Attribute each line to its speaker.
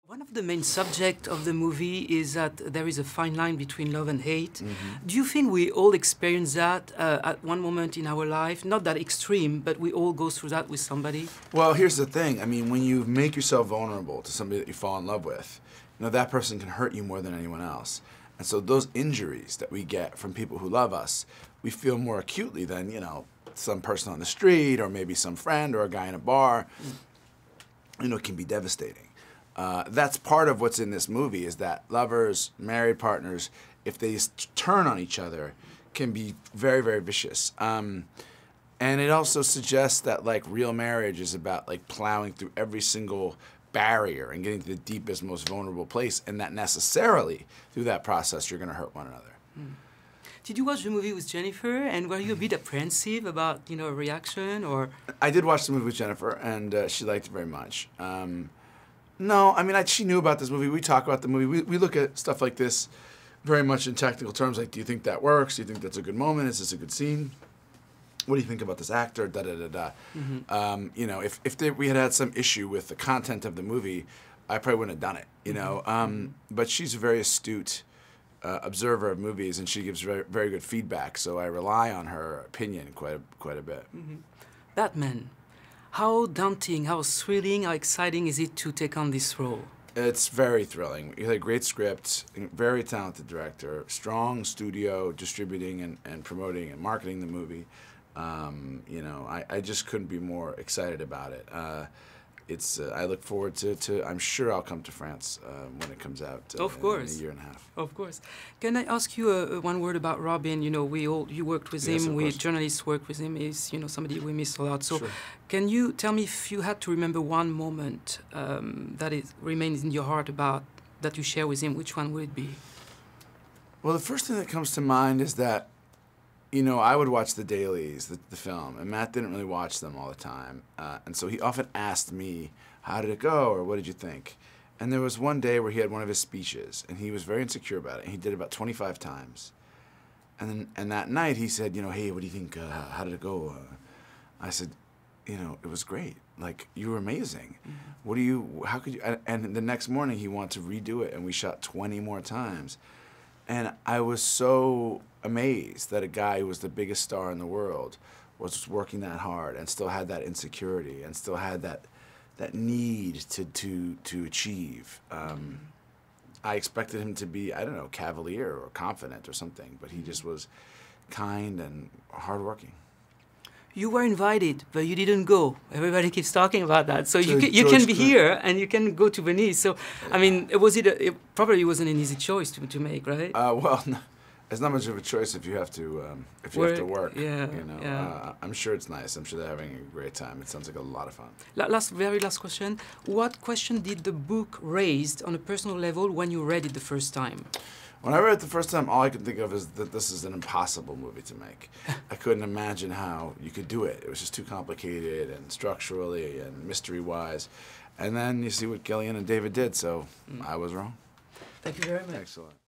Speaker 1: One of the main subjects of the movie is that there is a fine line between love and hate. Mm-hmm. Do you think we all experience that at one moment in our life? Not that extreme, but we all go through that with somebody?
Speaker 2: Well, here's the thing. I mean, when you make yourself vulnerable to somebody that you fall in love with, you know, that person can hurt you more than anyone else. And so those injuries that we get from people who love us, we feel more acutely than, you know, some person on the street or maybe some friend or a guy in a bar. You know, it can be devastating. That's part of what's in this movie, is that lovers, married partners, if they turn on each other, can be very, very vicious. And it also suggests that, like, real marriage is about, like, plowing through every single barrier and getting to the deepest, most vulnerable place, and that necessarily, through that process, you're going to hurt one another.
Speaker 1: Mm. Did you watch the movie with Jennifer, and were you a bit apprehensive about, you know, a reaction, or...?
Speaker 2: I did watch the movie with Jennifer, and she liked it very much. No, I mean, she knew about this movie. We talk about the movie. We look at stuff like this very much in technical terms, like, do you think that works? Do you think that's a good moment? Is this a good scene? What do you think about this actor? Da-da-da-da. Mm-hmm. You know, if we had had some issue with the content of the movie, I probably wouldn't have done it, you know. But she's a very astute observer of movies, and she gives very, very good feedback, so I rely on her opinion quite a bit.
Speaker 1: Mm-hmm. Batman. How daunting, how thrilling, how exciting is it to take on this role?
Speaker 2: It's very thrilling. You had a great script, very talented director, strong studio distributing and promoting and marketing the movie. You know, I just couldn't be more excited about it. I look forward to I'm sure I'll come to France when it comes out in a year and a half.
Speaker 1: Of course. Can I ask you one word about Robin? You know, you worked with him, we journalists worked with him. He's, you know, somebody we miss a lot. So sure. Can you tell me, if you had to remember one moment that remains in your heart that you share with him, which one would it be?
Speaker 2: Well, the first thing that comes to mind is that, you know, I would watch the dailies, the film, and Matt didn't really watch them all the time. And so he often asked me, how did it go, or what did you think? And there was one day where he had one of his speeches, and he was very insecure about it. He did it about 25 times. And that night he said, you know, hey, what do you think, how did it go? I said, you know, it was great. Like, you were amazing. Mm-hmm. How could you, and the next morning he wanted to redo it, and we shot 20 more times. And I was so amazed that a guy who was the biggest star in the world was working that hard and still had that insecurity and still had that need to achieve. I expected him to be, I don't know, cavalier or confident or something, but he just was kind and hardworking.
Speaker 1: You were invited, but you didn't go. Everybody keeps talking about that. So you can be here and you can go to Venice. So, I mean, it probably wasn't an easy choice to make, right?
Speaker 2: Well, no, it's not much of a choice if you have to work.
Speaker 1: Yeah,
Speaker 2: you know, yeah. I'm sure it's nice. I'm sure they're having a great time. It sounds like a lot of fun.
Speaker 1: Very last question. What question did the book raise on a personal level when you read it the first time?
Speaker 2: When I read it the first time, all I could think of is that this is an impossible movie to make. I couldn't imagine how you could do it. It was just too complicated and structurally and mystery-wise. And then you see what Gillian and David did, so I was wrong.
Speaker 1: Thank you very much.
Speaker 2: Excellent.